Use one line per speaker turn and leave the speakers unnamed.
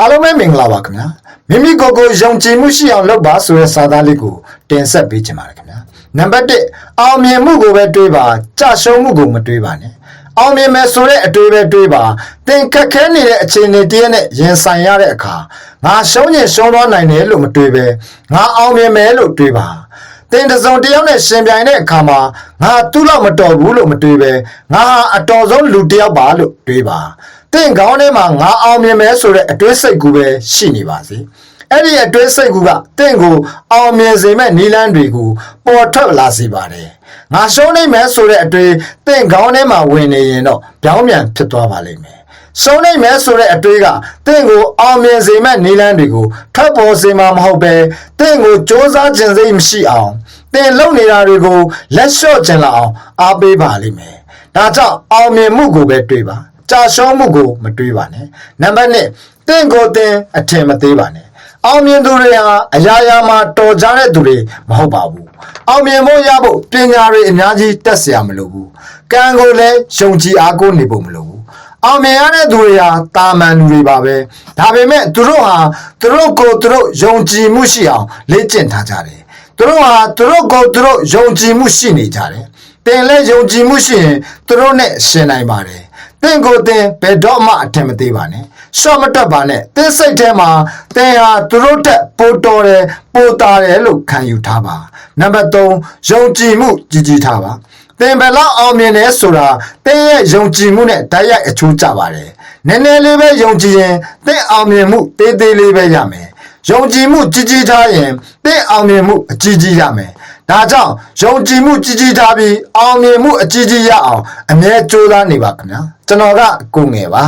အားလုံးပဲမင်္ဂလာပါခင်ဗျာမိမိကိုယ်ကိုယုံကြည်မှုရှိအောင်လုပ်ပါဆိုတဲ့စာသားလေးကိုတင်ဆက်ပေးချင်ပါတယ်ခင်ဗျာနံပါတ်1အောင်မြင်မှုကိုပဲတွေးပါကြရှုံးမှုကိုမတွေးပါနဲ့အောင်မြင်မယ်ဆိုတဲ့အတွေးပဲတွေးပါသင်ခက်ခဲနေတဲ့အခြေအနေတည်းနဲ့ရင်ဆိုင်ရတဲ့အခါငါရှုံးရင်ရှုံးသွားနိုင်တယ်လို့မတွေးပဲငါအောင်မြင်မယ်လို့တွေးပါတင်တစုံတယောက်နဲ့ရှင်ပြိုင်တဲ့အခါမှာငါသူ့လောက်မတော်ဘူးလို့မတွေးပဲငါဟာအတော်ဆုံးလူတစ်ယောက်ပါလို့တွေးပါတင့်ခေါင်းထဲမှာငါအောင်မြင်မယ်ဆိုတဲ့အတွေးစိတ်ကူပဲရှိနေပါစေအဲ့ဒီအတွေးစိတ်ကူကတင့်ကိုအောင်မြင်စေမဲ့နီလန်းတွေကိုပေါ်ထွက်လာစေပါတယ်ငါရှုံးနိုင်မယ်ဆိုတဲ့အတွေးတင့်ခေါင်းထဲမှာဝင်နေရင်တော့ပြောင်းပြန်ဖြစ်သွားပါလိမ့်မယ်ရှုံးနိုင်မယ်ဆိုတဲ့အတွေးကတင့်ကိုအောင်မြင်စေမဲ့နီလန်းတွေကိုထွက်ပေါ်စေမှာမဟုတ်ပဲတင့်ကိုစ조사ခြင်းစိတ်မရှိအောင်တင်လုံနေတာတွေကိုလက်လျှော့ခြင်းလောက်အောင်အားပေးပါလိမ့်မယ်ဒါကြောင့်အောင်မြင်မှုကိုပဲတွေးပါကြာရှုံးမှုကိုမတွေးပါနဲ့နံပါတ်1တင့်ကိုတင်အထင်မသေးပါနဲ့အောင်မြင်သူတွေဟာအရာရာမှာတော်ကြတဲ့သူတွေမဟုတ်ပါဘူးအောင်မြင်ဖို့ရဖို့ပညာတွေအများကြီးတက်เสียမလို့ဘူးကံကိုလည်းယုံကြည်အားကိုးနေဖို့မလိုဘူးအောင်မြင်ရတဲ့သူတွေဟာတာမန်လူတွေပါပဲဒါပေမဲ့သူတို့ဟာသူတို့ကိုယ်သူတို့ယုံကြည်မှုရှိအောင်လေ့ကျင့်ထားကြတယ်သူတို့ဟာသူတို့ကိုယ်သူတို့ယုံကြည်မှုရှိနေကြတယ်တင်လဲယုံကြည်မှုရှိရင်သူတို့နဲ့ရှင်နိုင်ပါတယ်တင့်ကိုတင်ဘယ်တော့မှအထင်မသေးပါနဲ့ရှော့မတက်ပါနဲ့တင်းစိတ်ထဲမှာတင်ဟာသူတို့တက်ပိုတော်တယ်ပိုတာတယ်လို့ခံယူထားပါနံပါတ်3ယုံကြည်မှုကြီးကြီးထားပါတင်ဘယ်လောက်အောင်မြင်လဲဆိုတာတင်းရဲ့ယုံကြည်မှုနဲ့တိုက်ရိုက်အချိုးကျပါတယ်နည်းနည်းလေးပဲယုံကြည်ရင်တင်းအောင်မြင်မှုတေးသေးလေးပဲရမယ်ယုံကြည်မှုကြီးကြီးထားရင်တင်းအောင်မြင်မှုအကြီးကြီးရမယ်ဒါကြောင့်ယုံကြည်မှုကြီးကြီးထားပြီးအောင်မြင်မှုအကြီးကြီးရအောင်အမြဲကြိုးစားနေပါခင်ဗျာကျွန်တော်ကကိုငယ်ပါ